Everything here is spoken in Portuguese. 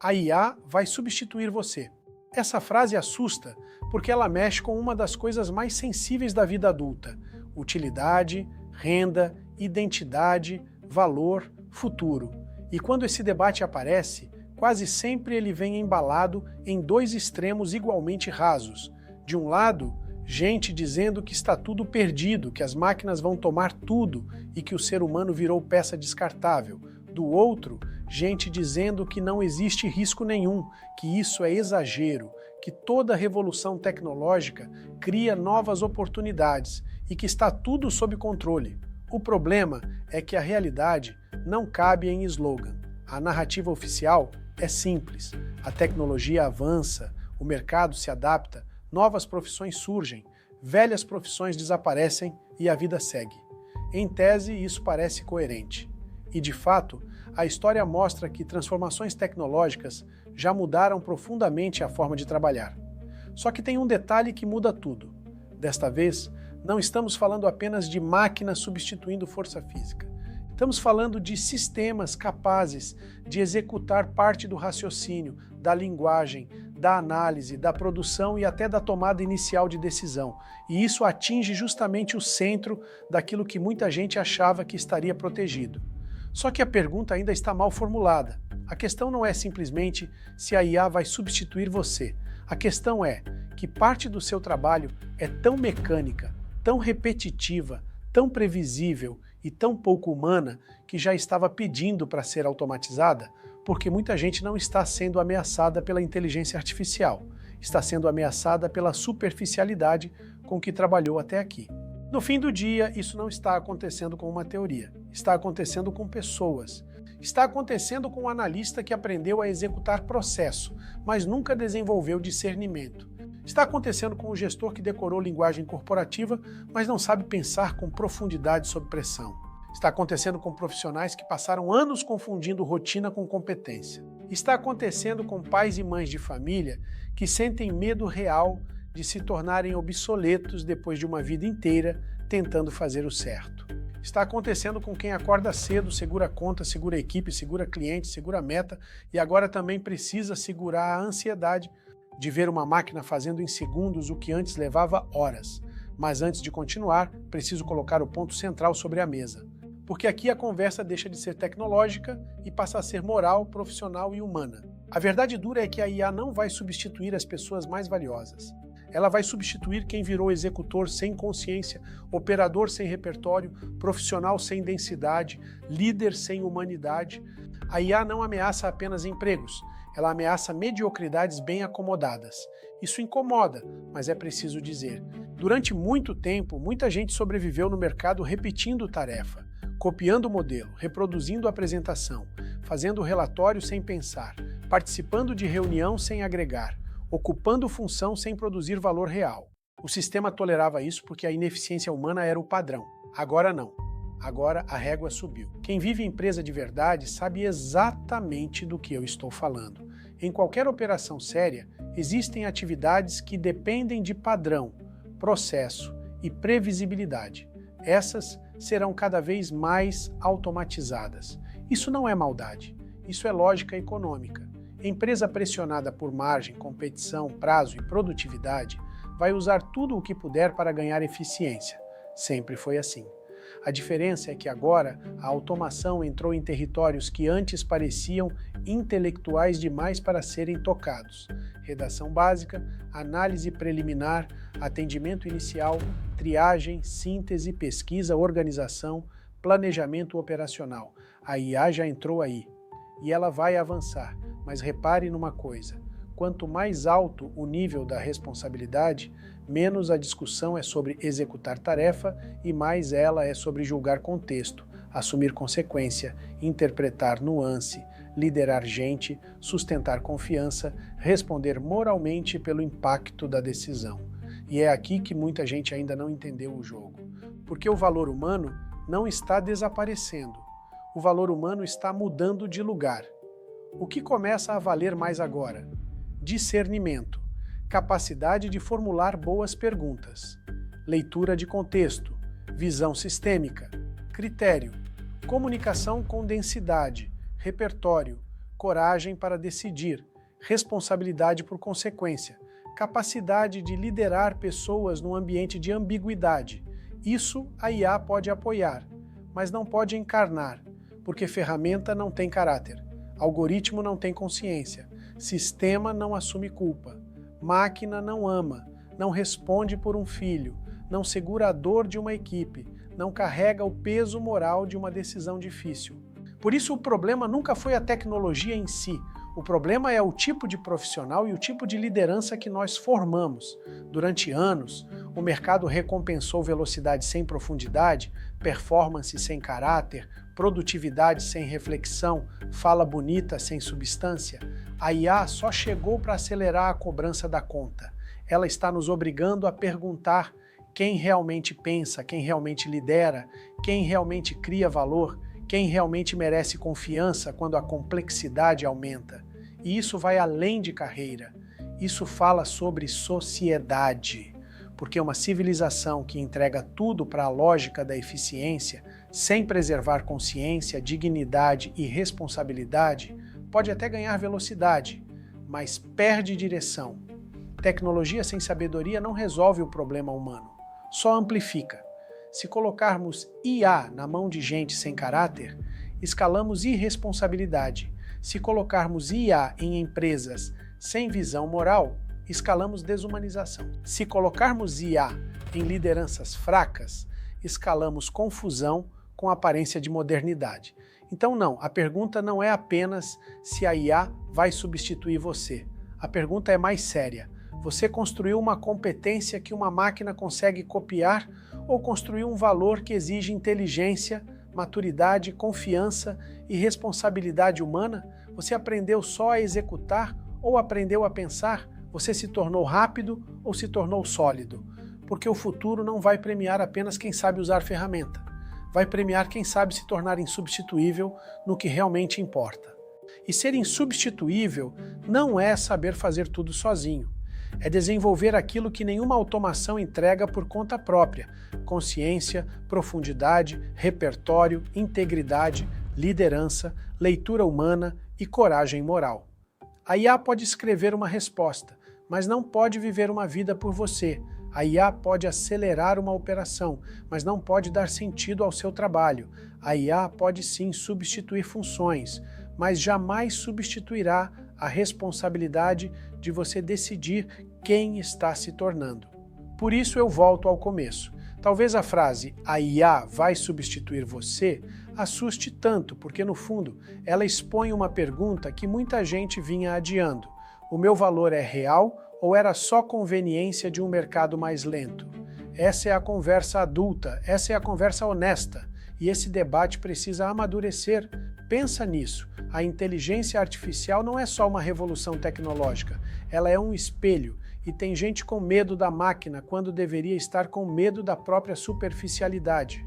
A IA vai substituir você. Essa frase assusta porque ela mexe com uma das coisas mais sensíveis da vida adulta: utilidade, renda, identidade, valor, futuro. E quando esse debate aparece, quase sempre ele vem embalado em dois extremos igualmente rasos. De um lado, gente dizendo que está tudo perdido, que as máquinas vão tomar tudo e que o ser humano virou peça descartável. Do outro, gente dizendo que não existe risco nenhum, que isso é exagero, que toda revolução tecnológica cria novas oportunidades e que está tudo sob controle. O problema é que a realidade não cabe em slogan. A narrativa oficial é simples. A tecnologia avança, o mercado se adapta, novas profissões surgem, velhas profissões desaparecem e a vida segue. Em tese, isso parece coerente. E, de fato, a história mostra que transformações tecnológicas já mudaram profundamente a forma de trabalhar. Só que tem um detalhe que muda tudo. Desta vez, não estamos falando apenas de máquinas substituindo força física. Estamos falando de sistemas capazes de executar parte do raciocínio, da linguagem, da análise, da produção e até da tomada inicial de decisão. E isso atinge justamente o centro daquilo que muita gente achava que estaria protegido. Só que a pergunta ainda está mal formulada. A questão não é simplesmente se a IA vai substituir você. A questão é que parte do seu trabalho é tão mecânica, tão repetitiva, tão previsível e tão pouco humana que já estava pedindo para ser automatizada, porque muita gente não está sendo ameaçada pela inteligência artificial, está sendo ameaçada pela superficialidade com que trabalhou até aqui. No fim do dia, isso não está acontecendo com uma teoria, está acontecendo com pessoas. Está acontecendo com um analista que aprendeu a executar processo, mas nunca desenvolveu discernimento. Está acontecendo com um gestor que decorou linguagem corporativa, mas não sabe pensar com profundidade sob pressão. Está acontecendo com profissionais que passaram anos confundindo rotina com competência. Está acontecendo com pais e mães de família que sentem medo real de se tornarem obsoletos depois de uma vida inteira tentando fazer o certo. Está acontecendo com quem acorda cedo, segura conta, segura equipe, segura cliente, segura meta e agora também precisa segurar a ansiedade de ver uma máquina fazendo em segundos o que antes levava horas. Mas antes de continuar, preciso colocar o ponto central sobre a mesa. Porque aqui a conversa deixa de ser tecnológica e passa a ser moral, profissional e humana. A verdade dura é que a IA não vai substituir as pessoas mais valiosas. Ela vai substituir quem virou executor sem consciência, operador sem repertório, profissional sem densidade, líder sem humanidade. A IA não ameaça apenas empregos, ela ameaça mediocridades bem acomodadas. Isso incomoda, mas é preciso dizer. Durante muito tempo, muita gente sobreviveu no mercado repetindo tarefa, copiando o modelo, reproduzindo a apresentação, fazendo relatório sem pensar, participando de reunião sem agregar, ocupando função sem produzir valor real. O sistema tolerava isso porque a ineficiência humana era o padrão. Agora não. Agora a régua subiu. Quem vive em empresa de verdade sabe exatamente do que eu estou falando. Em qualquer operação séria, existem atividades que dependem de padrão, processo e previsibilidade. Essas serão cada vez mais automatizadas. Isso não é maldade, isso é lógica econômica. Empresa pressionada por margem, competição, prazo e produtividade vai usar tudo o que puder para ganhar eficiência. Sempre foi assim. A diferença é que agora a automação entrou em territórios que antes pareciam intelectuais demais para serem tocados. Redação básica, análise preliminar, atendimento inicial, triagem, síntese, pesquisa, organização, planejamento operacional. A IA já entrou aí e ela vai avançar. Mas repare numa coisa, quanto mais alto o nível da responsabilidade, menos a discussão é sobre executar tarefa e mais ela é sobre julgar contexto, assumir consequência, interpretar nuance, liderar gente, sustentar confiança, responder moralmente pelo impacto da decisão. E é aqui que muita gente ainda não entendeu o jogo. Porque o valor humano não está desaparecendo. O valor humano está mudando de lugar. O que começa a valer mais agora? Discernimento, capacidade de formular boas perguntas, leitura de contexto, visão sistêmica, critério, comunicação com densidade, repertório, coragem para decidir, responsabilidade por consequência, capacidade de liderar pessoas num ambiente de ambiguidade. Isso a IA pode apoiar, mas não pode encarnar, porque ferramenta não tem caráter, algoritmo não tem consciência, sistema não assume culpa, máquina não ama, não responde por um filho, não segura a dor de uma equipe, não carrega o peso moral de uma decisão difícil. Por isso, o problema nunca foi a tecnologia em si. O problema é o tipo de profissional e o tipo de liderança que nós formamos. Durante anos, o mercado recompensou velocidade sem profundidade, performance sem caráter, produtividade sem reflexão, fala bonita sem substância. A IA só chegou para acelerar a cobrança da conta. Ela está nos obrigando a perguntar quem realmente pensa, quem realmente lidera, quem realmente cria valor, quem realmente merece confiança quando a complexidade aumenta. E isso vai além de carreira. Isso fala sobre sociedade. Porque uma civilização que entrega tudo para a lógica da eficiência, sem preservar consciência, dignidade e responsabilidade, pode até ganhar velocidade, mas perde direção. Tecnologia sem sabedoria não resolve o problema humano, só amplifica. Se colocarmos IA na mão de gente sem caráter, escalamos irresponsabilidade. Se colocarmos IA em empresas sem visão moral, escalamos desumanização. Se colocarmos IA em lideranças fracas, escalamos confusão com aparência de modernidade. Então não, a pergunta não é apenas se a IA vai substituir você. A pergunta é mais séria. Você construiu uma competência que uma máquina consegue copiar ou construiu um valor que exige inteligência, maturidade, confiança e responsabilidade humana? Você aprendeu só a executar ou aprendeu a pensar? Você se tornou rápido ou se tornou sólido? Porque o futuro não vai premiar apenas quem sabe usar ferramenta. Vai premiar quem sabe se tornar insubstituível no que realmente importa. E ser insubstituível não é saber fazer tudo sozinho. É desenvolver aquilo que nenhuma automação entrega por conta própria: consciência, profundidade, repertório, integridade, liderança, leitura humana e coragem moral. A IA pode escrever uma resposta, mas não pode viver uma vida por você. A IA pode acelerar uma operação, mas não pode dar sentido ao seu trabalho. A IA pode sim substituir funções, mas jamais substituirá a responsabilidade de você decidir quem está se tornando. Por isso eu volto ao começo. Talvez a frase "a IA vai substituir você" assuste tanto, porque no fundo ela expõe uma pergunta que muita gente vinha adiando. O meu valor é real ou era só conveniência de um mercado mais lento? Essa é a conversa adulta, essa é a conversa honesta, e esse debate precisa amadurecer. Pensa nisso. A inteligência artificial não é só uma revolução tecnológica, ela é um espelho, e tem gente com medo da máquina quando deveria estar com medo da própria superficialidade.